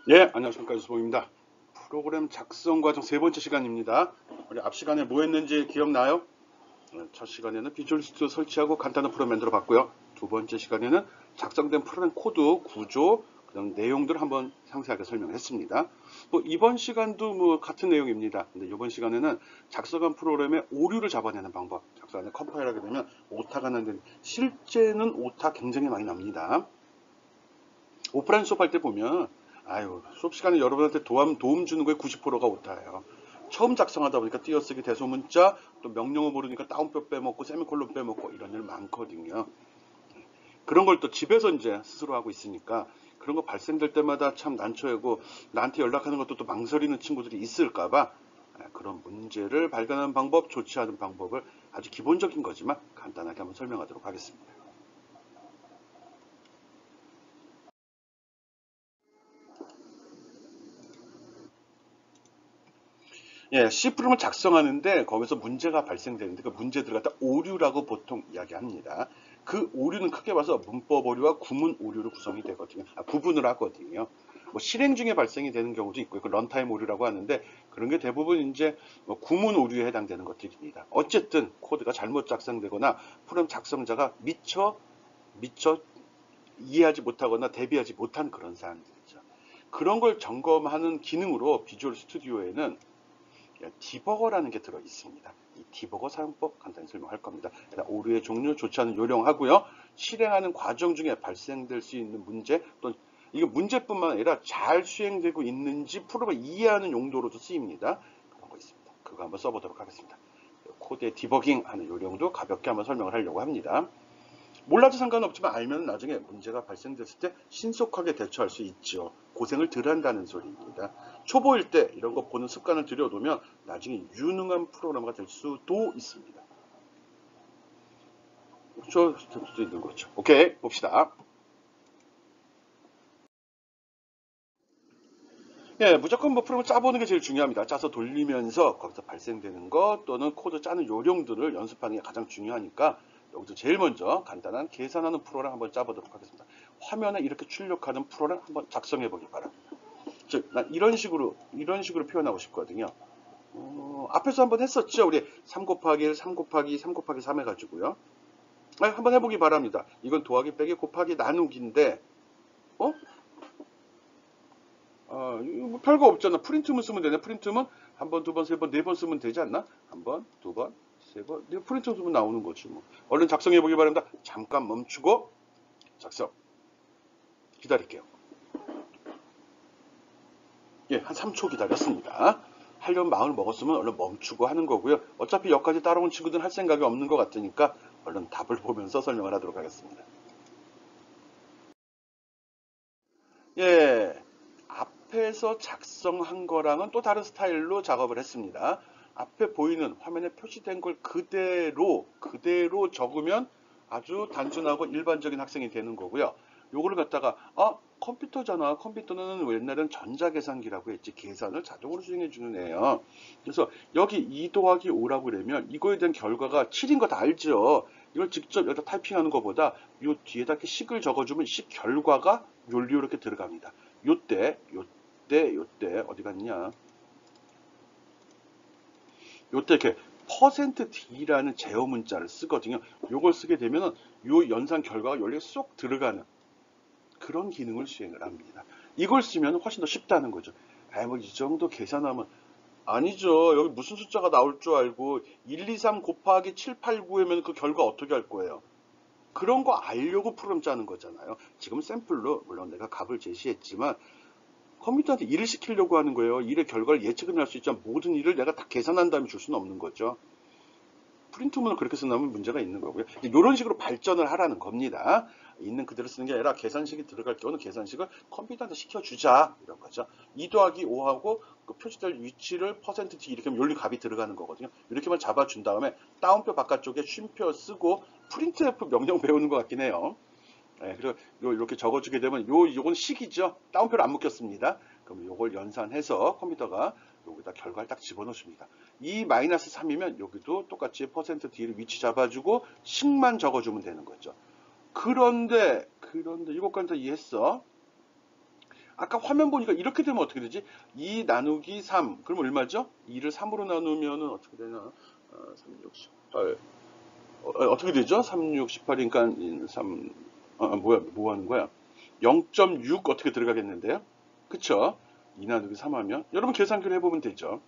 예, 안녕하십니까. 유수봉입니다. 프로그램 작성 과정 세 번째 시간입니다. 우리 앞 시간에 뭐 했는지 기억나요? 첫 시간에는 비주얼 스튜디오 설치하고 간단한 프로그램 만들어 봤고요. 두 번째 시간에는 작성된 프로그램 코드, 구조, 그다음 내용들을 한번 상세하게 설명했습니다. 뭐 이번 시간도 뭐 같은 내용입니다. 근데 이번 시간에는 작성한 프로그램의 오류를 잡아내는 방법, 작성하는 컴파일하게 되면 오타가 나는데 실제는 오타 굉장히 많이 납니다. 오프라인 수업할 때 보면 아유 수업 시간에 여러분한테 도움 주는 거에 90%가 오타예요. 처음 작성하다 보니까 띄어쓰기 대소문자 또 명령어 모르니까 따옴표 빼먹고 세미콜론 빼먹고 이런 일 많거든요. 그런 걸 또 집에서 이제 스스로 하고 있으니까 그런 거 발생될 때마다 참 난처하고 나한테 연락하는 것도 또 망설이는 친구들이 있을까봐 그런 문제를 발견하는 방법, 조치하는 방법을 아주 기본적인 거지만 간단하게 한번 설명하도록 하겠습니다. 예, C 프로그램을 작성하는데 거기서 문제가 발생되는데 그 문제들을 갖다 오류라고 보통 이야기합니다. 그 오류는 크게 봐서 문법 오류와 구문 오류로 구성이 되거든요. 구분을 하거든요. 뭐 실행 중에 발생이 되는 경우도 있고요. 그 런타임 오류라고 하는데 그런 게 대부분 이제 뭐 구문 오류에 해당되는 것들입니다. 어쨌든 코드가 잘못 작성되거나 프로그램 작성자가 미처 이해하지 못하거나 대비하지 못한 그런 사항들이죠. 그런 걸 점검하는 기능으로 비주얼 스튜디오에는 디버거라는 게 들어 있습니다. 이 디버거 사용법 간단히 설명할 겁니다. 오류의 종류, 조치하는 요령하고요. 실행하는 과정 중에 발생될 수 있는 문제 또는 이게 문제뿐만 아니라 잘 수행되고 있는지 프로그램을 이해하는 용도로도 쓰입니다. 그런 거 있습니다. 그거 한번 써보도록 하겠습니다. 코드의 디버깅 하는 요령도 가볍게 한번 설명을 하려고 합니다. 몰라도 상관없지만 알면 나중에 문제가 발생됐을 때 신속하게 대처할 수 있죠. 고생을 덜 한다는 소리입니다. 초보일 때 이런 거 보는 습관을 들여두면 나중에 유능한 프로그래머가 될 수도 있습니다. 그렇죠? 될 수도 있는 거죠. 오케이, 봅시다. 예, 무조건 뭐 프로그램을 짜보는 게 제일 중요합니다. 짜서 돌리면서 거기서 발생되는 것 또는 코드 짜는 요령들을 연습하는 게 가장 중요하니까 여기서 제일 먼저 간단한 계산하는 프로그램 한번 짜보도록 하겠습니다. 화면에 이렇게 출력하는 프로그램 한번 작성해 보기 바랍니다. 즉, 난 이런 식으로 표현하고 싶거든요. 앞에서 한번 했었죠. 우리 3 곱하기 1, 3 곱하기 2, 3 곱하기 3 해가지고요. 한번 해보기 바랍니다. 이건 더하기 빼기 곱하기 나누기인데, 어? 이거 뭐 별거 없잖아. 프린트만 쓰면 되네. 프린트만 한 번, 두 번, 세 번, 네 번 쓰면 되지 않나? 한 번, 두 번, 세 번. 프린트 쓰면 나오는 거지 뭐. 얼른 작성해 보기 바랍니다. 잠깐 멈추고 작성. 기다릴게요. 예, 한 3초 기다렸습니다. 하려면 마음을 먹었으면 얼른 멈추고 하는 거고요. 어차피 여기까지 따라온 친구들은 할 생각이 없는 것 같으니까 얼른 답을 보면서 설명을 하도록 하겠습니다. 예, 앞에서 작성한 거랑은 또 다른 스타일로 작업을 했습니다. 앞에 보이는 화면에 표시된 걸 그대로 적으면 아주 단순하고 일반적인 학생이 되는 거고요. 요거를 갖다가 컴퓨터잖아. 컴퓨터는 옛날엔 전자계산기라고 했지. 계산을 자동으로 수행해 주는 애예요. 그래서 여기 2 더하기 5라고 그러면 이거에 대한 결과가 7인 거 다 알죠. 이걸 직접 여기다 타이핑하는 것보다 요 뒤에다 이렇게 식을 적어주면 식 결과가 요리 이렇게 들어갑니다. 요때 어디 갔냐? 요때 이렇게 %d라는 제어 문자를 쓰거든요. 요걸 쓰게 되면은 요 연산 결과가 여기에 쏙 들어가는 그런 기능을 수행을 합니다. 이걸 쓰면 훨씬 더 쉽다는 거죠. 뭐 이 정도 계산하면 아니죠. 여기 무슨 숫자가 나올 줄 알고 1, 2, 3 곱하기 7, 8, 9 하면 그 결과 어떻게 할 거예요? 그런 거 알려고 프로그램 짜는 거잖아요. 지금 샘플로 물론 내가 값을 제시했지만 컴퓨터한테 일을 시키려고 하는 거예요. 일의 결과를 예측은 할 수 있지만 모든 일을 내가 다 계산한 다음에 줄 수는 없는 거죠. 프린트문을 그렇게 쓴다면 문제가 있는 거고요. 이런 식으로 발전을 하라는 겁니다. 있는 그대로 쓰는 게 아니라 계산식이 들어갈 경우는 계산식을 컴퓨터한테 시켜주자 이런 거죠. 2 더하기 5하고 그 표시될 위치를 %d 이렇게 하면 여기 값이 들어가는 거거든요. 이렇게만 잡아준 다음에 다운표 바깥쪽에 쉼표 쓰고 프린트F 명령 배우는 것 같긴 해요. 그리고 이렇게 적어주게 되면 요건 식이죠. 다운표를 안 묶였습니다. 그럼 요걸 연산해서 컴퓨터가 여기다 결과를 딱 집어넣습니다. 이 마이너스 3이면 여기도 똑같이 %d를 위치 잡아주고 식만 적어주면 되는 거죠. 그런데 이것까지 다 이해했어? 아까 화면 보니까 이렇게 되면 어떻게 되지? 2 나누기 3. 그럼 얼마죠? 2를 3으로 나누면은 어떻게 되나? 3, 6, 18. 어떻게 되죠? 3, 6, 18이니까 3, 뭐야, 뭐 하는 거야? 0.6 어떻게 들어가겠는데요? 그쵸? 2 나누기 3 하면? 여러분 계산기를 해보면 되죠.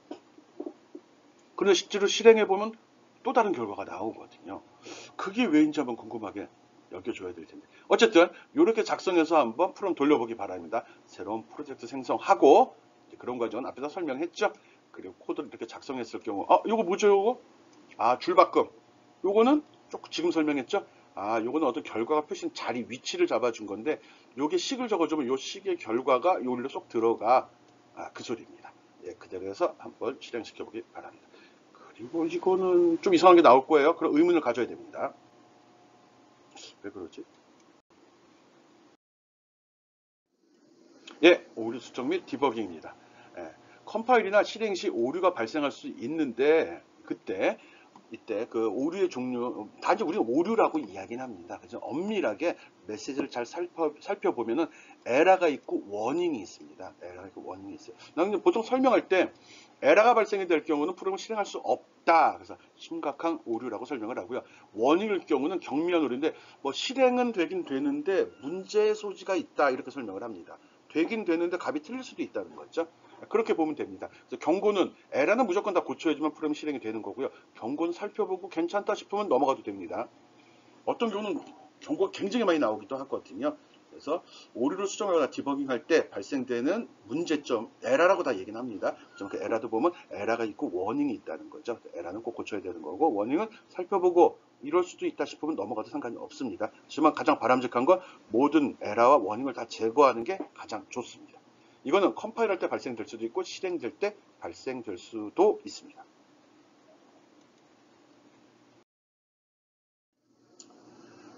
그런데 실제로 실행해보면 또 다른 결과가 나오거든요. 그게 왜인지 한번 궁금하게 여겨줘야 될 텐데. 어쨌든 이렇게 작성해서 한번 프롬 돌려보기 바랍니다. 새로운 프로젝트 생성하고 그런 과정은 앞에서 설명했죠. 그리고 코드를 이렇게 작성했을 경우 요거 뭐죠 요거? 줄바꿈. 요거는 조금 지금 설명했죠. 요거는 어떤 결과가 표시된 자리 위치를 잡아준 건데 요게 식을 적어주면 요 식의 결과가 요리로 쏙 들어가. 그 소리입니다. 예, 그대로 해서 한번 실행시켜보기 바랍니다. 그리고 이거는 좀 이상한 게 나올 거예요. 그럼 의문을 가져야 됩니다. 왜 그러지? 예, 오류 수정 및 디버깅입니다. 예, 컴파일이나 실행 시 오류가 발생할 수 있는데 이때 그 오류의 종류 단지 우리가 오류라고 이야기는 합니다. 그래서 엄밀하게 메시지를 잘 살펴보면은 에러가 있고 워닝이 있습니다. 에러가 있고 워닝이 있어요. 나는 보통 설명할 때 에러가 발생이 될 경우는 프로그램을 실행할 수 없다. 그래서 심각한 오류라고 설명을 하고요. 워닝일 경우는 경미한 오류인데 뭐 실행은 되긴 되는데 문제의 소지가 있다 이렇게 설명을 합니다. 되긴 되는데 값이 틀릴 수도 있다는 거죠. 그렇게 보면 됩니다. 그래서 경고는 에러는 무조건 다 고쳐야지만 프로그램 실행이 되는 거고요. 경고는 살펴보고 괜찮다 싶으면 넘어가도 됩니다. 어떤 경우는 경고가 굉장히 많이 나오기도 하거든요. 그래서 오류를 수정하거나 디버깅할 때 발생되는 문제점, 에러라고 다 얘기는 합니다. 그 에러도 보면 에러가 있고 워닝이 있다는 거죠. 에러는 꼭 고쳐야 되는 거고 워닝은 살펴보고 이럴 수도 있다 싶으면 넘어가도 상관이 없습니다. 하지만 가장 바람직한 건 모든 에러와 워닝을 다 제거하는 게 가장 좋습니다. 이거는 컴파일할 때 발생될 수도 있고 실행될 때 발생될 수도 있습니다.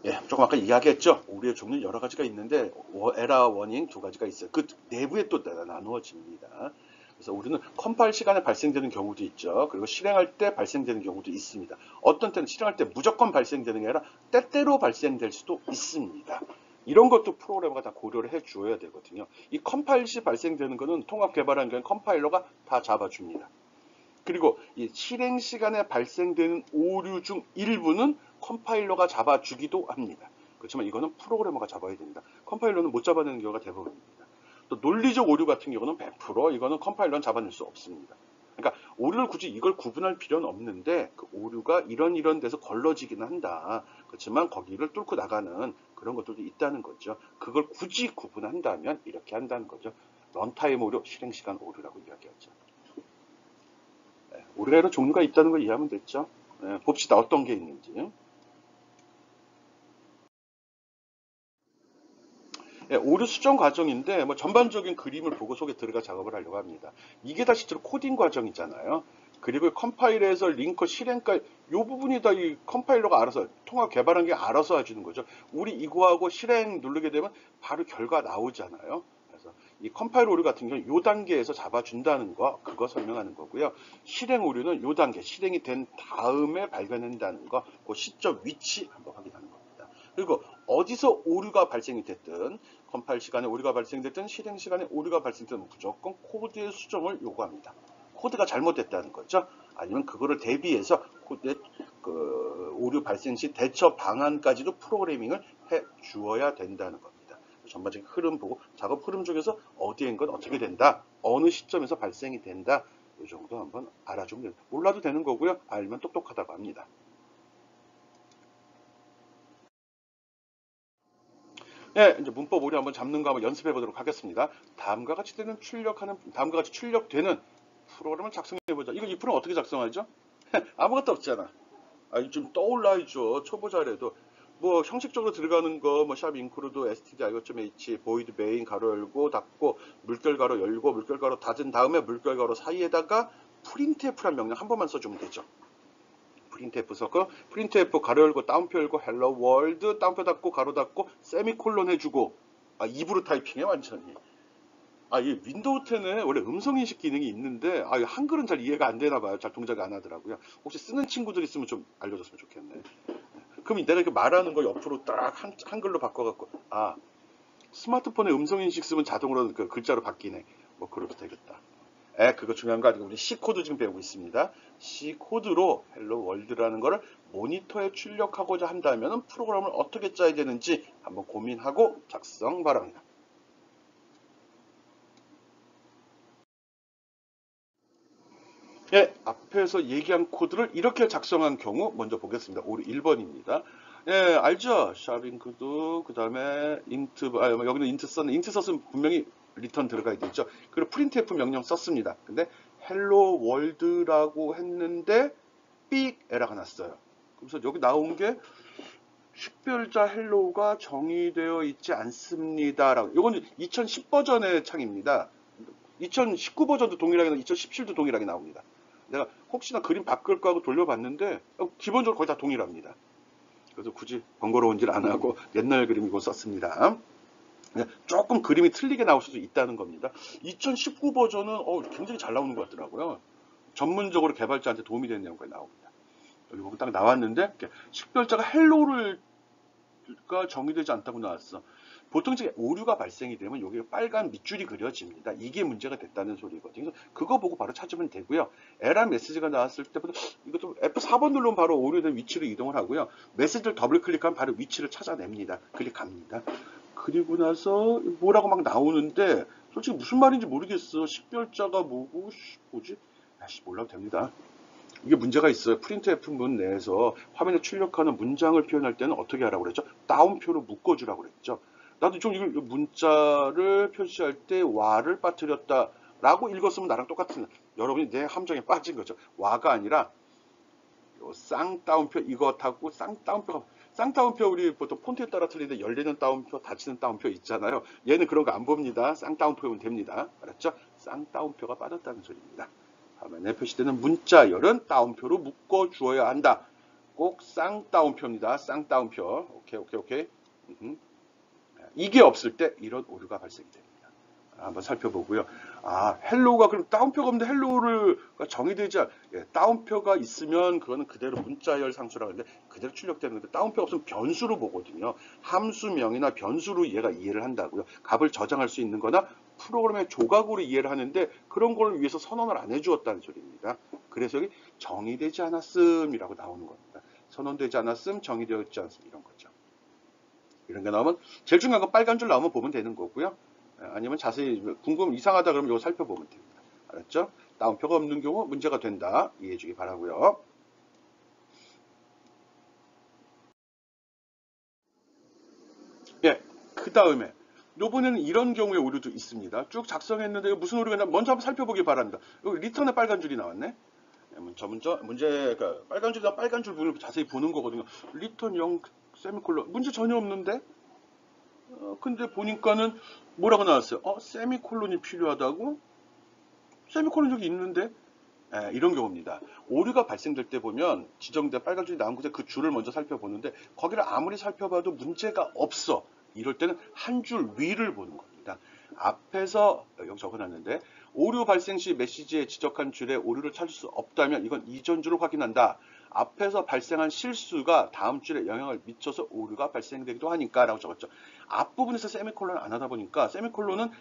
예, 조금 아까 이야기했죠. 오류의 종류는 여러 가지가 있는데 에러 워닝 두 가지가 있어요. 그 내부에 또 나누어집니다. 그래서 우리는 컴파일 시간에 발생되는 경우도 있죠. 그리고 실행할 때 발생되는 경우도 있습니다. 어떤 때는 실행할 때 무조건 발생되는 게 아니라 때때로 발생될 수도 있습니다. 이런 것도 프로그래머가 다 고려를 해 주어야 되거든요. 이 컴파일 시 발생되는 거는 통합 개발한 경우 컴파일러가 다 잡아줍니다. 그리고 이 실행 시간에 발생되는 오류 중 일부는 컴파일러가 잡아주기도 합니다. 그렇지만 이거는 프로그래머가 잡아야 됩니다. 컴파일러는 못 잡아내는 경우가 대부분입니다. 또 논리적 오류 같은 경우는 100% 이거는 컴파일러는 잡아낼 수 없습니다. 그러니까 오류를 굳이 이걸 구분할 필요는 없는데 그 오류가 이런 데서 걸러지기는 한다. 그렇지만 거기를 뚫고 나가는 그런 것들도 있다는 거죠. 그걸 굳이 구분한다면 이렇게 한다는 거죠. 런타임 오류, 실행시간 오류라고 이야기하죠. 오류의 종류가 있다는 걸 이해하면 됐죠. 봅시다. 어떤 게 있는지. 오류 수정 과정인데 뭐 전반적인 그림을 보고 속에 들어가 작업을 하려고 합니다. 이게 다 실제로 코딩 과정이잖아요. 그리고 컴파일에서 링커 실행까지 이 부분이 다 이 컴파일러가 알아서 통합 개발한 게 알아서 해주는 거죠. 우리 이거하고 실행 누르게 되면 바로 결과 나오잖아요. 그래서 이 컴파일 오류 같은 경우는 이 단계에서 잡아준다는 거 그거 설명하는 거고요. 실행 오류는 이 단계 실행이 된 다음에 발견한다는 거 그 시점 위치 한번 확인하는 겁니다. 그리고 어디서 오류가 발생이 됐든 컴파일 시간에 오류가 발생됐든 실행 시간에 오류가 발생됐든 무조건 코드의 수정을 요구합니다. 코드가 잘못됐다는 거죠. 아니면 그거를 대비해서 코드의 오류 발생 시 대처 방안까지도 프로그래밍을 해 주어야 된다는 겁니다. 전반적인 흐름 보고 작업 흐름 중에서 어디엔건 어떻게 된다, 어느 시점에서 발생이 된다, 이 정도 한번 알아주면 됩니다. 몰라도 되는 거고요. 알면 똑똑하다고 합니다. 예, 이제 문법 오류 한번 잡는 거 한번 연습해 보도록 하겠습니다. 다음과 같이 출력되는 프로그램을 작성해 보자. 이거 이 프로그램 어떻게 작성하죠? 아무것도 없잖아. 좀 떠올라야죠. 초보자라도. 뭐 형식적으로 들어가는 거, 뭐 샵 인크루드 stdio.h void main 가로 열고 닫고 물결 가로 열고 물결 가로 닫은 다음에 물결 가로 사이에다가 printf란 명령 한 번만 써주면 되죠. printf 써서 printf 가로 열고 따옴표 열고 hello world 따옴표 닫고 가로 닫고 세미콜론 해주고 입으로 타이핑해 완전히. 이 윈도우 10에 원래 음성인식 기능이 있는데 한글은 잘 이해가 안 되나 봐요. 잘 동작이 안 하더라고요. 혹시 쓰는 친구들 있으면 좀 알려줬으면 좋겠네. 그럼 내가 이렇게 말하는 거 옆으로 딱 한글로 바꿔갖고 스마트폰에 음성인식 쓰면 자동으로 그 글자로 바뀌네. 뭐 그렇게 되겠다. 그거 중요한 거 아니고 우리 C코드 지금 배우고 있습니다. C코드로 헬로 월드라는 거를 모니터에 출력하고자 한다면 프로그램을 어떻게 짜야 되는지 한번 고민하고 작성 바랍니다. 앞에서 얘기한 코드를 이렇게 작성한 경우 먼저 보겠습니다. 우리 1번입니다. 알죠? 샵인크도 그 다음에 인트, 여기는 인트 썼네. 인트 썼으면 분명히 리턴 들어가야 되죠. 그리고 printf 명령 썼습니다. 근데 헬로 월드라고 했는데 삑 에러가 났어요. 그래서 여기 나온 게 식별자 헬로우가 정의되어 있지 않습니다. 라고. 이건 2010 버전의 창입니다. 2019 버전도 동일하게, 2017도 동일하게 나옵니다. 내가 혹시나 그림 바꿀까 하고 돌려봤는데 기본적으로 거의 다 동일합니다. 그래서 굳이 번거로운 일 안 하고 옛날 그림이고 썼습니다. 조금 그림이 틀리게 나올 수도 있다는 겁니다. 2019 버전은 굉장히 잘 나오는 것 같더라고요. 전문적으로 개발자한테 도움이 되는 내용까지 나옵니다. 여기 보면 딱 나왔는데 식별자가 헬로우가 정의되지 않다고 나왔어. 보통 이제 오류가 발생이 되면 여기 빨간 밑줄이 그려집니다. 이게 문제가 됐다는 소리거든요. 그거 보고 바로 찾으면 되고요. 에러 메시지가 나왔을 때부터 이것도 F4번 누르면 바로 오류된 위치로 이동을 하고요. 메시지를 더블 클릭하면 바로 위치를 찾아냅니다. 클릭합니다. 그리고 나서 뭐라고 막 나오는데 솔직히 무슨 말인지 모르겠어. 식별자가 뭐고 뭐지? 몰라도 됩니다. 이게 문제가 있어요. 프린트F 문 내에서 화면에 출력하는 문장을 표현할 때는 어떻게 하라고 그랬죠? 따옴표로 묶어주라고 그랬죠. 나도 좀 이걸 문자를 표시할 때 와를 빠뜨렸다 라고 읽었으면 나랑 똑같은, 여러분이 내 함정에 빠진 거죠. 와가 아니라 요 쌍따옴표 이것하고 쌍따옴표 우리 보통 폰트에 따라 틀리는데 열리는 따옴표 닫히는 따옴표 있잖아요. 얘는 그런 거 안 봅니다. 쌍따옴표면 됩니다. 알았죠? 쌍따옴표가 빠졌다는 소리입니다. 화면에 표시되는 문자열은 따옴표로 묶어 주어야 한다. 꼭 쌍따옴표입니다. 쌍따옴표. 오케이. 이게 없을 때 이런 오류가 발생이 됩니다. 한번 살펴보고요. 헬로우가 그럼 따옴표가 없는데 헬로우가 정의되지 따옴표가 있으면 그거는 그대로 문자열 상수라고 하는데 그대로 출력되는 건데 따옴표가 없으면 변수로 보거든요. 함수명이나 변수로 얘가 이해를 한다고요. 값을 저장할 수 있는 거나 프로그램의 조각으로 이해를 하는데 그런 걸 위해서 선언을 안 해주었다는 소리입니다. 그래서 여기 정의되지 않았음이라고 나오는 겁니다. 선언되지 않았음, 정의되었지 않았음 이런 거죠. 이런 게 나오면 제일 중요한 건 빨간 줄 나오면 보면 되는 거고요. 아니면 자세히 궁금 이상하다 그러면 이거 살펴보면 됩니다. 알았죠? 따옴표가 없는 경우 문제가 된다. 이해해 주기 바라고요. 그 다음에 요번에는 이런 경우의 오류도 있습니다. 쭉 작성했는데 무슨 오류가 있나 먼저 한번 살펴보기 바랍니다. 여기 리턴에 빨간 줄이 나왔네. 문제가 빨간 줄이나 빨간 줄 부분을 자세히 보는 거거든요. 리턴 0 세미콜론 문제 전혀 없는데 근데 보니까는 뭐라고 나왔어요? 세미콜론이 필요하다고? 세미콜론 여기 있는데? 이런 경우입니다. 오류가 발생될 때 보면 지정된 빨간 줄이 나온 곳에 그 줄을 먼저 살펴보는데 거기를 아무리 살펴봐도 문제가 없어. 이럴 때는 한 줄 위를 보는 겁니다. 앞에서 여기 적어놨는데 오류 발생 시 메시지에 지적한 줄에 오류를 찾을 수 없다면 이건 이전 줄을 확인한다. 앞에서 발생한 실수가 다음 줄에 영향을 미쳐서 오류가 발생되기도 하니까 라고 적었죠. 앞부분에서 세미콜론을 안 하다 보니까 세미콜론은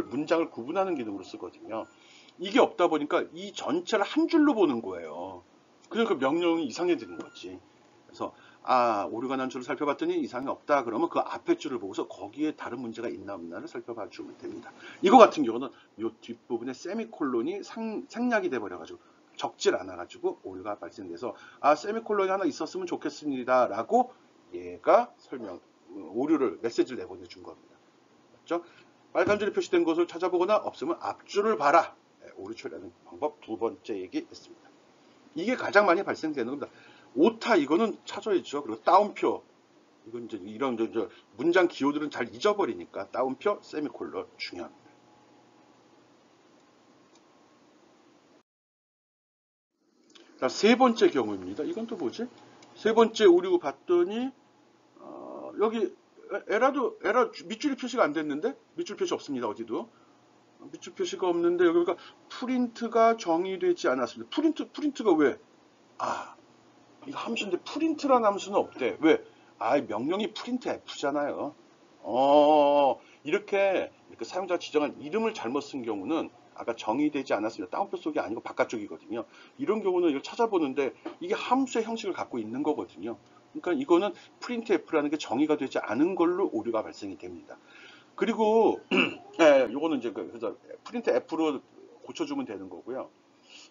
문장을 구분하는 기능으로 쓰거든요. 이게 없다 보니까 이 전체를 한 줄로 보는 거예요. 그러니까 명령이 이상해지는 거지. 그래서 오류가 난 줄을 살펴봤더니 이상이 없다. 그러면 그 앞에 줄을 보고서 거기에 다른 문제가 있나 없나를 살펴봐 주면 됩니다. 이거 같은 경우는 이 뒷부분에 세미콜론이 생략이 돼버려가지고 적질 않아가지고 오류가 발생돼서 세미콜론이 하나 있었으면 좋겠습니다. 라고 얘가 오류를 메시지를 내보내준 겁니다. 맞죠? 빨간 줄이 표시된 것을 찾아보거나 없으면 앞줄을 봐라. 오류 처리하는 방법 두 번째 얘기했습니다. 이게 가장 많이 발생되는 겁니다. 오타 이거는 찾아야죠. 그리고 따옴표 이건 이제 이런 문장 기호들은 잘 잊어버리니까 따옴표 세미콜론 중요합니다. 자, 세 번째 경우입니다. 이건 또 뭐지? 세 번째 오류 봤더니 여기 에러 밑줄이 표시가 안 됐는데 밑줄 표시 없습니다. 어디도 밑줄 표시가 없는데 여기가 프린트가 정의되지 않았습니다. 프린트가 왜? 이거 함수인데 프린트라는 함수는 없대. 왜? 명령이 프린트 F잖아요. 이렇게 사용자가 지정한 이름을 잘못 쓴 경우는 아까 정의되지 않았습니다. 다운표 속이 아니고 바깥쪽이거든요. 이런 경우는 이걸 찾아보는데 이게 함수의 형식을 갖고 있는 거거든요. 그러니까 이거는 printf라는 게 정의가 되지 않은 걸로 오류가 발생이 됩니다. 그리고 요거는 이제 그래서 printf로 고쳐주면 되는 거고요.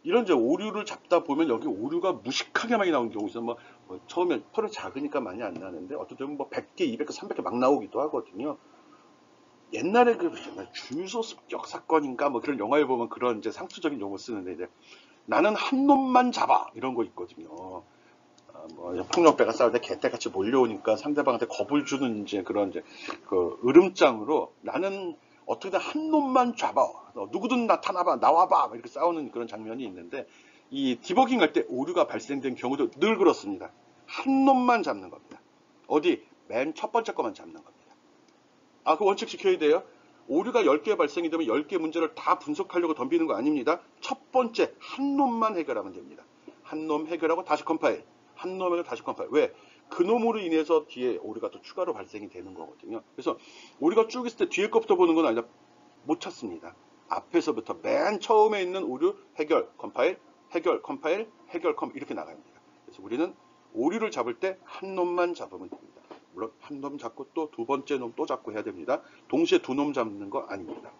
이런 이제 오류를 잡다 보면 여기 오류가 무식하게 많이 나오는 경우 있어요. 뭐 처음에 펄은 작으니까 많이 안 나는데 어떤 때는 뭐 100개, 200개, 300개 막 나오기도 하거든요. 옛날에 그 주유소 습격 사건인가 뭐 그런 영화에 보면 그런 이제 상투적인 용어 쓰는데 이제 나는 한 놈만 잡아 이런 거 있거든요. 뭐 폭력배가 싸울 때 개떼같이 몰려오니까 상대방한테 겁을 주는 이제 그런 이제 그 으름장으로 나는 어떻게든 한 놈만 잡아 누구든 나타나봐 나와봐 이렇게 싸우는 그런 장면이 있는데 이 디버깅 할 때 오류가 발생된 경우도 늘 그렇습니다. 한 놈만 잡는 겁니다. 어디 맨 첫 번째 것만 잡는 겁니다. 그 원칙 지켜야 돼요. 오류가 10개 발생이 되면 10개 문제를 다 분석하려고 덤비는 거 아닙니다. 첫 번째 한 놈만 해결하면 됩니다. 한 놈 해결하고 다시 컴파일. 한 놈에게 다시 컴파일. 왜? 그 놈으로 인해서 뒤에 오류가 또 추가로 발생이 되는 거거든요. 그래서 오류가 쭉 있을 때 뒤에 것부터 보는 건 아니라 못 찾습니다. 앞에서부터 맨 처음에 있는 오류 해결 컴파일, 해결 컴파일, 해결 컴 이렇게 나갑니다. 그래서 우리는 오류를 잡을 때 한 놈만 잡으면 됩니다. 물론 한 놈 잡고 또 두 번째 놈 또 잡고 해야 됩니다. 동시에 두 놈 잡는 거 아닙니다.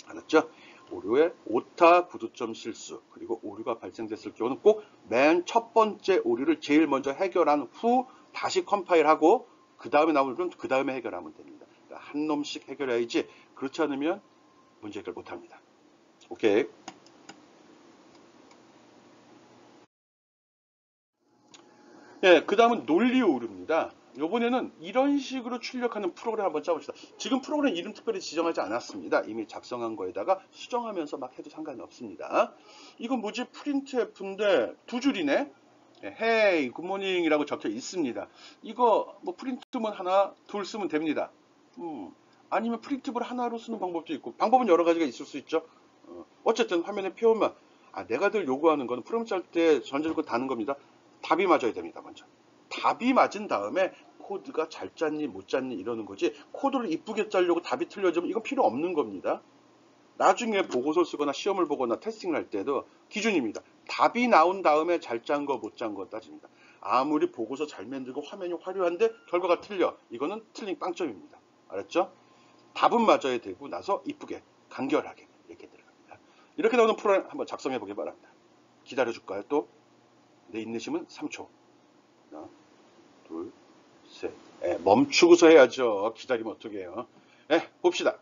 알았죠? 오류의 오타, 구두점 실수, 그리고 오류가 발생됐을 경우는 꼭 맨 첫 번째 오류를 제일 먼저 해결한 후 다시 컴파일하고 그 다음에 나오는 건 그 다음에 해결하면 됩니다. 그러니까 한 놈씩 해결해야지 그렇지 않으면 문제 해결 못합니다. 오케이. 예, 그 다음은 논리 오류입니다. 이번에는 이런 식으로 출력하는 프로그램 한번 짜봅시다. 지금 프로그램 이름 특별히 지정하지 않았습니다. 이미 작성한 거에다가 수정하면서 막 해도 상관이 없습니다. 이건 뭐지? printf인데 두 줄이네. Hey, good morning이라고 적혀 있습니다. 이거 뭐 프린트문 하나, 둘 쓰면 됩니다. 아니면 프린트물 하나로 쓰는 방법도 있고 방법은 여러 가지가 있을 수 있죠. 어쨌든 화면의 표현만 내가 늘 요구하는 거는 프로그램 짤 때 전제조건 다는 겁니다. 답이 맞아야 됩니다. 먼저 답이 맞은 다음에 코드가 잘 짰니 못 짰니 이러는 거지 코드를 이쁘게 짜려고 답이 틀려지면 이건 필요 없는 겁니다. 나중에 보고서 쓰거나 시험을 보거나 테스팅을 할 때도 기준입니다. 답이 나온 다음에 잘 짠 거 못 짠 거 따집니다. 아무리 보고서 잘 만들고 화면이 화려한데 결과가 틀려 이거는 틀린 빵점입니다. 알았죠? 답은 맞아야 되고 나서 이쁘게 간결하게 이렇게 들어갑니다. 이렇게 나오는 프로그램 한번 작성해 보기 바랍니다. 기다려 줄까요? 또 내 인내심은 3초. 하나, 둘, 셋. 멈추고서 해야죠. 기다리면 어떻게 해요? 봅시다.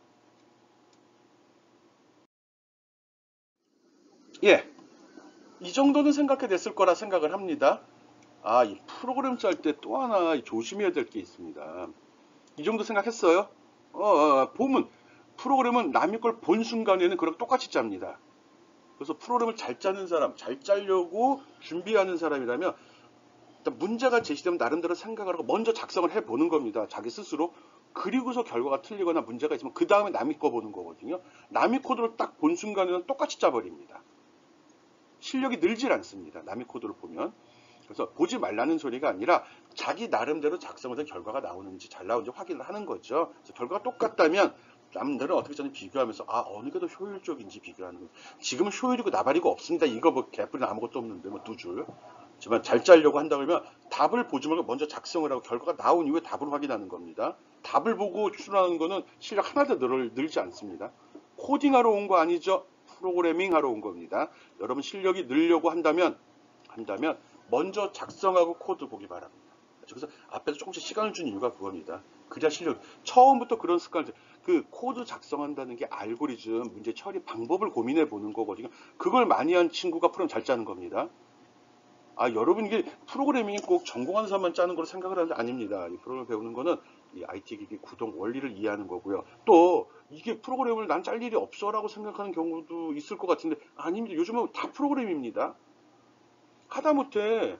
예, 이 정도는 생각해냈을 거라 생각을 합니다. 이 프로그램 짤 때 또 하나 조심해야 될 게 있습니다. 이 정도 생각했어요? 보면 프로그램은 남의 걸 본 순간에는 그렇게 똑같이 짭니다. 그래서 프로그램을 잘 짜는 사람, 잘 짜려고 준비하는 사람이라면 일단 문제가 제시되면 나름대로 생각을 하고 먼저 작성을 해보는 겁니다. 자기 스스로. 그리고서 결과가 틀리거나 문제가 있으면 그 다음에 남의 거 보는 거거든요. 남의 코드를 딱 본 순간에는 똑같이 짜버립니다. 실력이 늘질 않습니다. 남의 코드를 보면. 그래서 보지 말라는 소리가 아니라 자기 나름대로 작성을 한 결과가 나오는지 잘 나오는지 확인을 하는 거죠. 그래서 결과가 똑같다면 남들은 어떻게 저는 비교하면서 어느 게 더 효율적인지 비교하는 거예요. 지금은 효율이고 나발이고 없습니다. 이거 뭐 개뿔이 아무것도 없는데 뭐 두 줄. 하지만 잘 짜려고 한다 그러면 답을 보지 말고 먼저 작성을 하고 결과가 나온 이후에 답을 확인하는 겁니다. 답을 보고 추론하는 거는 실력 하나도 늘지 않습니다. 코딩하러 온 거 아니죠. 프로그래밍 하러 온 겁니다. 여러분 실력이 늘려고 한다면 먼저 작성하고 코드 보기 바랍니다. 그래서 앞에서 조금씩 시간을 준 이유가 그겁니다. 그래야 실력. 처음부터 그런 습관을 그 코드 작성한다는 게 알고리즘 문제 처리 방법을 고민해 보는 거거든요. 그걸 많이 한 친구가 프로그램 잘 짜는 겁니다. 여러분 이게 프로그래밍이 꼭 전공하는 사람만 짜는 걸로 생각을 하는 게 아닙니다. 이 프로그램을 배우는 거는 이 IT 기기 구동 원리를 이해하는 거고요. 또 이게 프로그램을 난 짤 일이 없어라고 생각하는 경우도 있을 것 같은데 아닙니다. 요즘은 다 프로그램입니다. 하다못해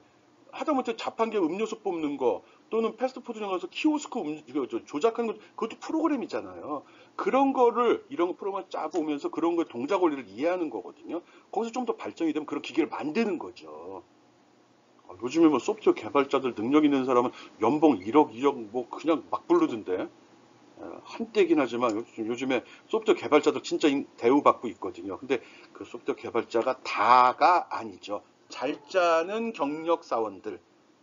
자판기 음료수 뽑는 거 또는 패스트푸드점 가서 키오스크 조작하는 거 그것도 프로그램이잖아요. 그런 거를 이런 프로그램을 짜보면서 그런 거 동작 원리를 이해하는 거거든요. 거기서 좀 더 발전이 되면 그런 기계를 만드는 거죠. 요즘에 뭐 소프트웨어 개발자들 능력 있는 사람은 연봉 1억, 2억 뭐 그냥 막 부르던데. 한때긴 하지만 요즘에 소프트웨어 개발자들 진짜 대우받고 있거든요. 근데 그 소프트웨어 개발자가 다가 아니죠. 잘 짜는 경력 사원들,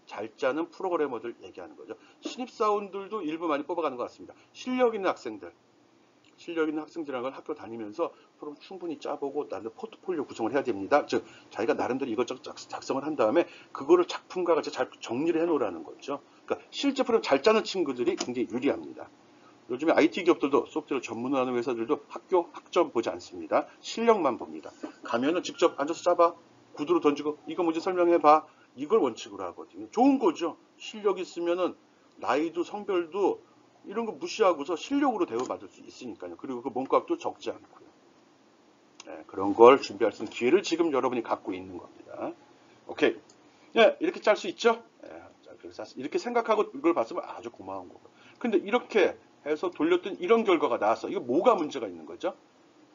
잘 짜는 프로그래머들 얘기하는 거죠. 신입 사원들도 일부 많이 뽑아가는 것 같습니다. 실력 있는 학생들, 실력 있는 학생들이라는 건 학교 다니면서 프로그램 충분히 짜보고 나는 포트폴리오 구성을 해야 됩니다. 즉 자기가 나름대로 이것저것 작성을 한 다음에 그거를 작품과 같이 잘 정리를 해놓으라는 거죠. 그러니까 실제 프로그램 잘 짜는 친구들이 굉장히 유리합니다. 요즘에 IT 기업들도 소프트웨어 전문화하는 회사들도 학교 학점 보지 않습니다. 실력만 봅니다. 가면은 직접 앉아서 짜봐. 구두로 던지고 이거 문제 설명해봐. 이걸 원칙으로 하거든요. 좋은 거죠. 실력 있으면은 나이도 성별도 이런 거 무시하고서 실력으로 대우받을 수 있으니까요. 그리고 그 몸값도 적지 않고요. 네, 그런 걸 준비할 수 있는 기회를 지금 여러분이 갖고 있는 겁니다. 오케이. 네, 이렇게 짤 수 있죠? 네, 이렇게 생각하고 이걸 봤으면 아주 고마운 거고. 근데 이렇게 해서 돌렸더니 이런 결과가 나왔어. 이거 뭐가 문제가 있는 거죠?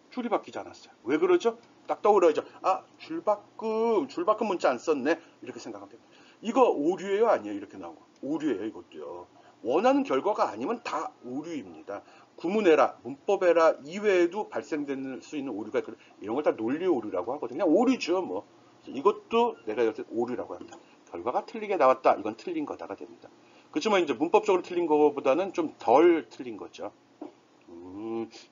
줄이 바뀌지 않았어요. 왜 그러죠? 딱 떠올라야죠. 아, 줄바꿈 문자 안 썼네. 이렇게 생각하면 됩니다. 이거 오류예요? 아니에요? 이렇게 나오고. 오류예요, 이것도요. 원하는 결과가 아니면 다 오류입니다. 구문에라, 문법에라 이외에도 발생될 수 있는 오류가 있거든요. 이런 걸 다 논리 오류라고 하거든요. 그냥 오류죠, 뭐. 이것도 내가 여기서 오류라고 합니다. 결과가 틀리게 나왔다. 이건 틀린 거다가 됩니다. 그렇지만 이제 문법적으로 틀린 거보다는 좀 덜 틀린 거죠.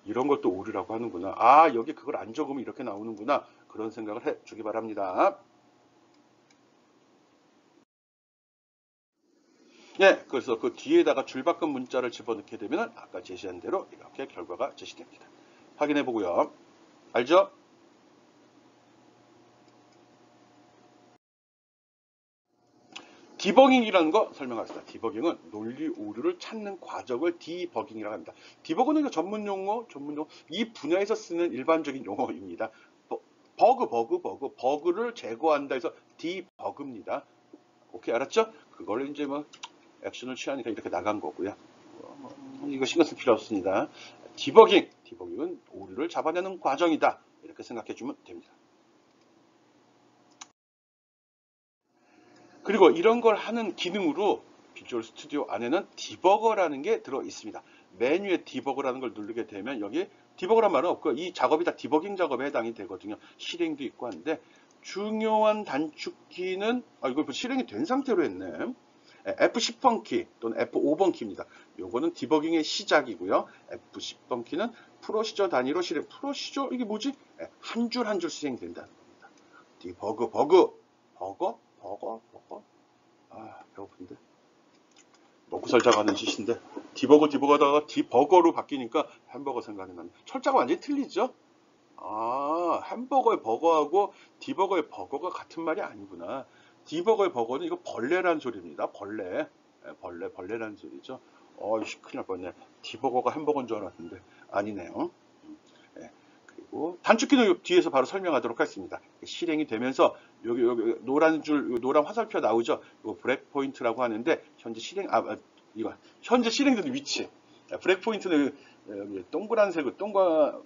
이런 것도 오류라고 하는구나. 아, 여기 그걸 안 적으면 이렇게 나오는구나. 그런 생각을 해 주기 바랍니다. 예, 그래서 그 뒤에다가 줄바꿈 문자를 집어넣게 되면 아까 제시한 대로 이렇게 결과가 제시됩니다. 확인해 보고요. 알죠? 디버깅이라는 거 설명하겠습니다. 디버깅은 논리 오류를 찾는 과정을 디버깅이라고 합니다. 디버그는 전문 용어, 이 분야에서 쓰는 일반적인 용어입니다. 버그를 제거한다 해서 디버그입니다. 오케이, 알았죠? 그걸 이제 뭐 액션을 취하니까 이렇게 나간 거고요. 이거 신경 쓸 필요 없습니다. 디버깅은 오류를 잡아내는 과정이다. 이렇게 생각해 주면 됩니다. 그리고 이런 걸 하는 기능으로 비주얼 스튜디오 안에는 디버거라는 게 들어 있습니다. 메뉴에 디버거라는 걸 누르게 되면 여기 디버거란 말은 없고 이 작업이 다 디버깅 작업에 해당이 되거든요. 실행도 있고 한데 중요한 단축키는 이거 실행이 된 상태로 했네. F10번 키 또는 F5번 키입니다. 요거는 디버깅의 시작이고요. F10번 키는 프로시저 단위로 실행. 프로시저 이게 뭐지? 한 줄 한 줄 실행된다는 겁니다. 버거. 아, 배고픈데. 먹고 살자고 하는 짓인데. 디버거 하다가 디버거로 바뀌니까 햄버거 생각이 나네. 철자가 완전히 틀리죠? 아, 햄버거의 버거하고 디버거의 버거가 같은 말이 아니구나. 디버거의 버거는 이거 벌레란 소리입니다. 벌레란 소리죠. 큰일 날 뻔했네. 디버거가 햄버거인 줄 알았는데 아니네요. 네. 그리고 단축키는 뒤에서 바로 설명하도록 하겠습니다. 실행이 되면서 여기 노란 화살표 나오죠. 이거 브레이크 포인트라고 하는데 현재 실행되는 위치. 브레이크 포인트는 동그란색으로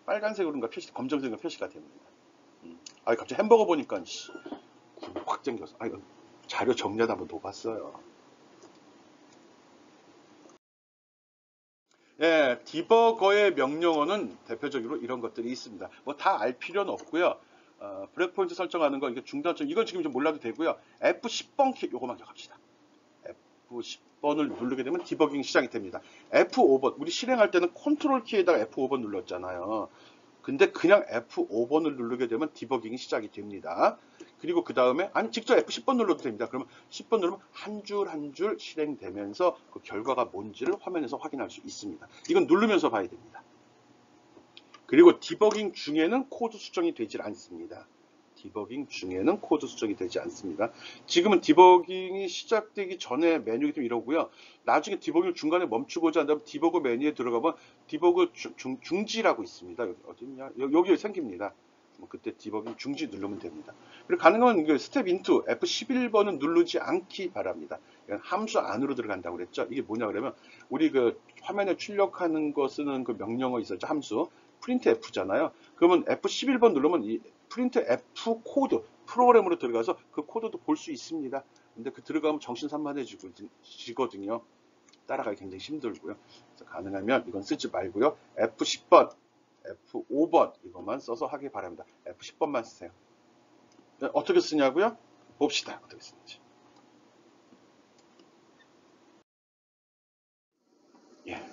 빨간색으로 검정색으로 표시가 됩니다. 갑자기 햄버거 보니까 확 땡겼어. 자료 정리하다 한번 놓봤어요. 예, 디버거의 명령어는 대표적으로 이런 것들이 있습니다. 뭐 다 알 필요는 없고요. 브레이크포인트 설정하는 거, 이게 중단점, 이건 지금 좀 몰라도 되고요. F10번 키, 요거만 기억합시다. F10번을 누르게 되면 디버깅 시작이 됩니다. F5번, 우리 실행할 때는 컨트롤 키에다가 F5번 눌렀잖아요. 근데 그냥 F5번을 누르게 되면 디버깅이 시작이 됩니다. 그리고 그 다음에 직접 F10번 눌러도 됩니다. 그러면 10번 누르면 한 줄 한 줄 실행되면서 그 결과가 뭔지를 화면에서 확인할 수 있습니다. 이건 누르면서 봐야 됩니다. 그리고 디버깅 중에는 코드 수정이 되질 않습니다. 지금은 디버깅이 시작되기 전에 메뉴가 좀 이러고요. 나중에 디버깅 중간에 멈추고자 한다면 디버그 메뉴에 들어가면 디버그 중지라고 있습니다. 어딨냐? 여기 생깁니다. 그때 디버깅 중지 누르면 됩니다. 그리고 가능하면 스텝 인투 F11번은 누르지 않기 바랍니다. 함수 안으로 들어간다고 그랬죠. 이게 뭐냐 그러면 우리 그 화면에 출력하는 거 쓰는 그 명령어 있었죠. 함수 프린트 F잖아요. 그러면 F11번 누르면 이 프린트 F 코드 프로그램으로 들어가서 그 코드도 볼 수 있습니다. 근데 그 들어가면 정신산만해지거든요. 따라가기 굉장히 힘들고요. 그래서 가능하면 이건 쓰지 말고요. F10번, F5번 이것만 써서 하기 바랍니다. F10번만 쓰세요. 어떻게 쓰냐고요? 봅시다. 어떻게 쓰는지. 예.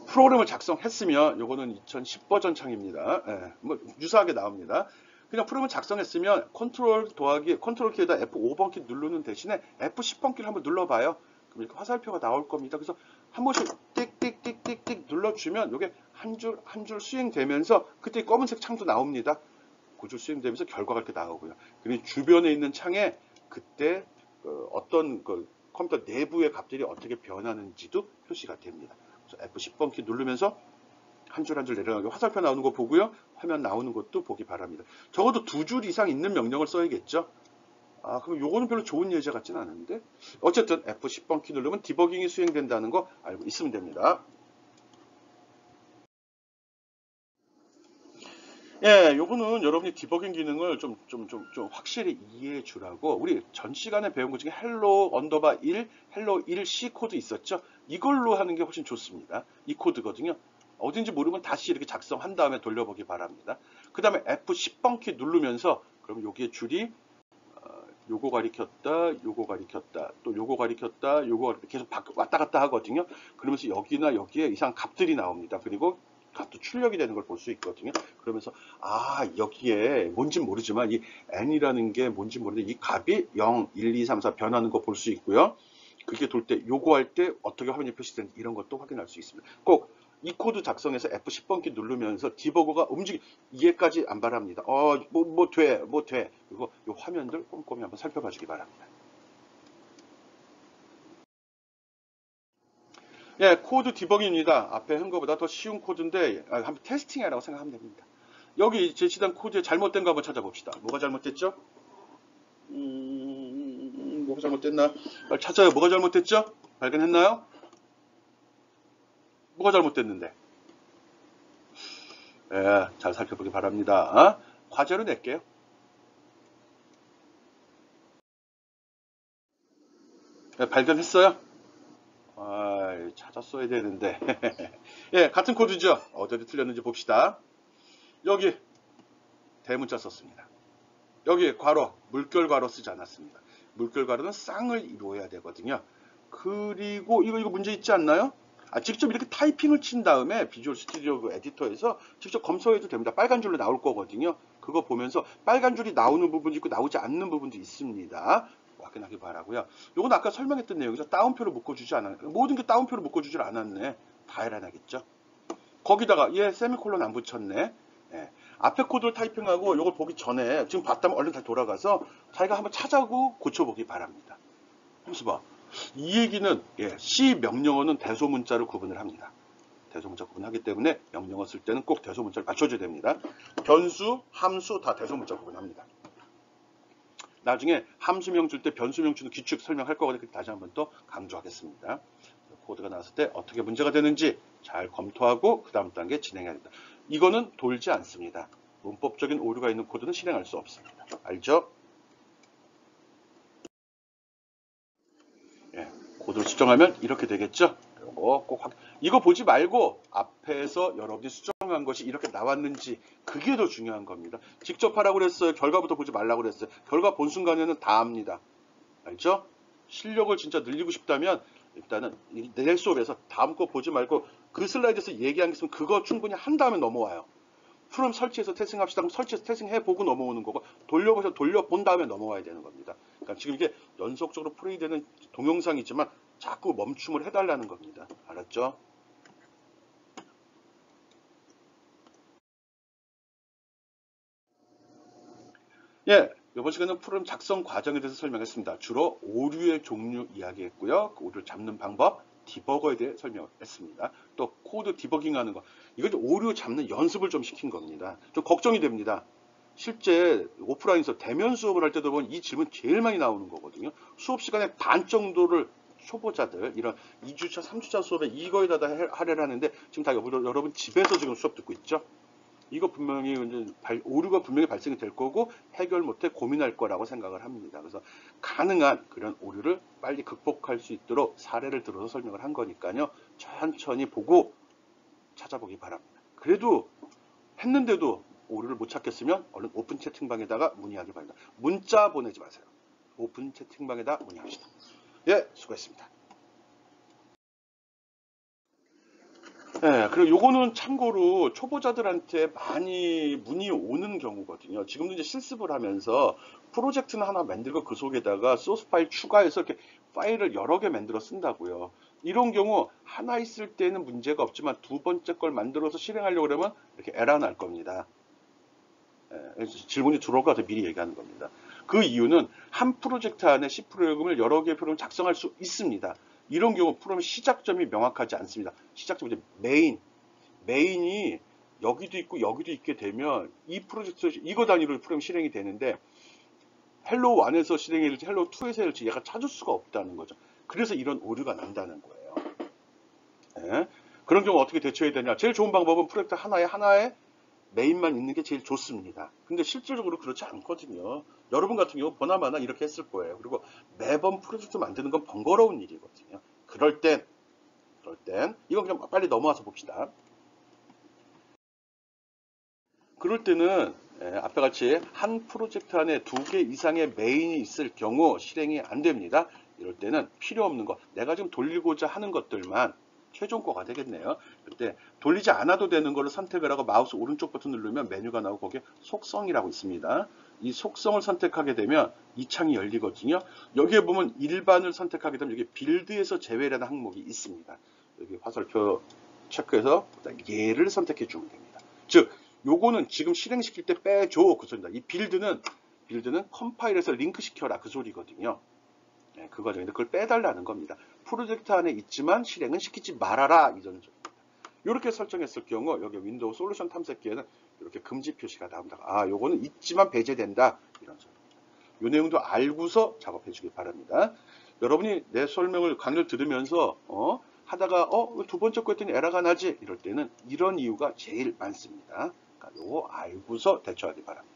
프로그램을 작성했으면 요거는 2010 버전 창입니다. 예. 뭐 유사하게 나옵니다. 그냥 프로그램을 작성했으면 컨트롤 키에다 F5번 키 누르는 대신에 F10번 키를 한번 눌러봐요. 그럼 이렇게 화살표가 나올 겁니다. 그래서 한 번씩 띡띡띡띡띡 눌러주면 이게 한 줄 한 줄 수행되면서 그때 검은색 창도 나옵니다. 그 줄 수행되면서 결과가 이렇게 나오고요. 그리고 주변에 있는 창에 그때 어떤 컴퓨터 내부의 값들이 어떻게 변하는지도 표시가 됩니다. 그래서 F10번 키 누르면서 한 줄 한 줄 내려가게 화살표 나오는 거 보고요. 화면 나오는 것도 보기 바랍니다. 적어도 2줄 이상 있는 명령을 써야겠죠. 그럼 요거는 별로 좋은 예제 같지는 않은데. 어쨌든 F10번 키 누르면 디버깅이 수행된다는 거 알고 있으면 됩니다. 예, 요거는 여러분이 디버깅 기능을 좀 확실히 이해해 주라고 우리 전 시간에 배운 것 중에 hello 언더바 1, hello 1 C 코드 있었죠? 이걸로 하는 게 훨씬 좋습니다. 이 코드거든요. 어딘지 모르면 다시 이렇게 작성한 다음에 돌려보기 바랍니다. 그 다음에 F10번 키 누르면서 그럼 여기에 줄이 요거 가리켰다, 요거 가리켰다, 또 요거 가리켰다, 요거 계속 왔다 갔다 하거든요. 그러면서 여기나 여기에 이상 값들이 나옵니다. 그리고 값도 출력이 되는 걸 볼 수 있거든요. 그러면서 여기에 뭔진 모르지만 이 n이라는 게 뭔지 모르는데 이 값이 0, 1, 2, 3, 4 변하는 거 볼 수 있고요. 그게 돌 때 요거 할 때 어떻게 화면이 표시되는지 이런 것도 확인할 수 있습니다. 꼭 이 코드 작성해서 F10번 키 누르면서 디버거가 이해까지 안 바랍니다. 뭐 돼. 그리고 이 화면들 꼼꼼히 한번 살펴봐 주기 바랍니다. 예, 코드 디버깅입니다. 앞에 한 거보다 더 쉬운 코드인데 한번 테스팅이라고 생각하면 됩니다. 여기 제시된 코드에 잘못된 거 한번 찾아봅시다. 뭐가 잘못됐죠? 뭐가 잘못됐나? 찾아요. 뭐가 잘못됐죠? 발견했나요? 뭐가 잘못됐는데? 예, 잘 살펴보기 바랍니다. 과제로 낼게요. 예, 발견했어요? 찾았어야 되는데. 예, 같은 코드죠? 어디 틀렸는지 봅시다. 여기 대문자 썼습니다. 여기 괄호, 물결 괄호 쓰지 않았습니다. 물결 괄호는 쌍을 이루어야 되거든요. 그리고 이거 문제 있지 않나요? 직접 이렇게 타이핑을 친 다음에 비주얼 스튜디오 그 에디터에서 직접 검토해도 됩니다. 빨간 줄로 나올 거거든요. 그거 보면서 빨간 줄이 나오는 부분도 있고 나오지 않는 부분도 있습니다. 확인하기 바라고요. 요건 아까 설명했던 내용이죠. 따옴표로 묶어주지 않았네. 모든 게 따옴표로 묶어주질 않았네. 다 해라나겠죠. 거기다가 얘 세미콜론 안 붙였네. 예. 앞에 코드를 타이핑하고 이걸 보기 전에 지금 봤다면 얼른 다시 돌아가서 자기가 한번 찾아고 고쳐보기 바랍니다. 하면서 봐. 이 얘기는 C 명령어는 대소문자로 구분을 합니다. 대소문자 구분하기 때문에 명령어 쓸 때는 꼭 대소문자를 맞춰줘야 됩니다. 변수, 함수 다 대소문자 구분합니다. 나중에 함수명 줄 때 변수명 주는 규칙 설명할 거거든요. 다시 한번 또 강조하겠습니다. 코드가 나왔을 때 어떻게 문제가 되는지 잘 검토하고 그 다음 단계 진행해야 됩니다. 이거는 돌지 않습니다. 문법적인 오류가 있는 코드는 실행할 수 없습니다. 알죠? 예, 코드를 수정하면 이렇게 되겠죠? 이거 보지 말고 앞에서 여러분이 수정한 것이 이렇게 나왔는지 그게 더 중요한 겁니다. 직접 하라고 그랬어요. 결과부터 보지 말라고 그랬어요. 결과 본 순간에는 다 합니다. 알죠? 실력을 진짜 늘리고 싶다면 일단은 내 수업에서 다음 거 보지 말고 그 슬라이드에서 얘기한 게 있으면 그거 충분히 한 다음에 넘어와요. 프롬 설치해서 테스팅합시다. 그럼 설치해서 테스팅해보고 넘어오는 거고 돌려본 다음에 넘어와야 되는 겁니다. 그러니까 지금 이게 연속적으로 플레이되는 동영상이지만 자꾸 멈춤을 해달라는 겁니다. 알았죠? 예, 이번 시간은 프로그램 작성 과정에 대해서 설명했습니다. 주로 오류의 종류 이야기했고요. 그 오류를 잡는 방법, 디버거에 대해 설명했습니다. 또 코드 디버깅하는 거, 이거 오류 잡는 연습을 좀 시킨 겁니다. 좀 걱정이 됩니다. 실제 오프라인에서 대면 수업을 할 때도 보면 이 질문 제일 많이 나오는 거거든요. 수업 시간에 반 정도를 초보자들, 이런 2주차, 3주차 수업에 이거에다 하려고 하는데 지금 다 여러분 집에서 지금 수업 듣고 있죠? 이거 분명히 이제 오류가 분명히 발생이 될 거고 해결 못해 고민할 거라고 생각을 합니다. 그래서 가능한 그런 오류를 빨리 극복할 수 있도록 사례를 들어서 설명을 한 거니까요. 천천히 보고 찾아보기 바랍니다. 그래도 했는데도 오류를 못 찾겠으면 얼른 오픈 채팅방에다가 문의하기 바랍니다. 문자 보내지 마세요. 오픈 채팅방에다 문의합시다. 예, 수고했습니다. 네, 그리고 요거는 참고로 초보자들한테 많이 문의 오는 경우거든요. 지금도 이제 실습을 하면서 프로젝트는 하나 만들고 그 속에다가 소스 파일 추가해서 이렇게 파일을 여러 개 만들어 쓴다고요. 이런 경우 하나 있을 때는 문제가 없지만 두 번째 걸 만들어서 실행하려고 그러면 이렇게 에러 날 겁니다. 질문이 들어올까 더 미리 얘기하는 겁니다. 그 이유는 한 프로젝트 안에 C 프로그램을 여러 개의 프로그램을 작성할 수 있습니다. 이런 경우 프로그램 시작점이 명확하지 않습니다. 시작점이 이제 메인이 여기도 있고 여기도 있게 되면 이 프로젝트 이거 단위로 프로그램 실행이 되는데 헬로우 1에서 실행해야 될지 헬로우 2에서 해야 될지 얘가 찾을 수가 없다는 거죠. 그래서 이런 오류가 난다는 거예요. 예? 그런 경우 어떻게 대처해야 되냐? 제일 좋은 방법은 프로젝트 하나에 메인만 있는 게 제일 좋습니다. 근데 실질적으로 그렇지 않거든요. 여러분 같은 경우 보나마나 이렇게 했을 거예요. 그리고 매번 프로젝트 만드는 건 번거로운 일이거든요. 그럴 땐 이건 그냥 빨리 넘어와서 봅시다. 그럴 때는 앞에 같이 한 프로젝트 안에 2개 이상의 메인이 있을 경우 실행이 안 됩니다. 이럴 때는 필요 없는 거, 내가 지금 돌리고자 하는 것들만 최종 거가 되겠네요. 그때 돌리지 않아도 되는 거를 선택을 하고 마우스 오른쪽 버튼 누르면 메뉴가 나오고 거기에 속성이라고 있습니다. 이 속성을 선택하게 되면 이 창이 열리거든요. 여기에 보면 일반을 선택하게 되면 여기 빌드에서 제외라는 항목이 있습니다. 여기 화살표 체크해서 얘를 선택해 주면 됩니다. 즉 요거는 지금 실행시킬 때 빼줘 그 소리입니다. 이 빌드는 컴파일해서 링크 시켜라 그 소리거든요. 네, 그거죠. 그걸 빼달라는 겁니다. 프로젝트 안에 있지만 실행은 시키지 말아라 이런 소리입니다. 이렇게 설정했을 경우 여기 윈도우 솔루션 탐색기에는 이렇게 금지 표시가 나옵니다. 아, 요거는 있지만 배제된다 이런 소리입니다. 이 내용도 알고서 작업해 주길 바랍니다. 여러분이 내 설명을 강의를 들으면서 하다가 두 번째 거 했더니 에러가 나지 이럴 때는 이런 이유가 제일 많습니다. 그러니까 요거 알고서 대처하기 바랍니다.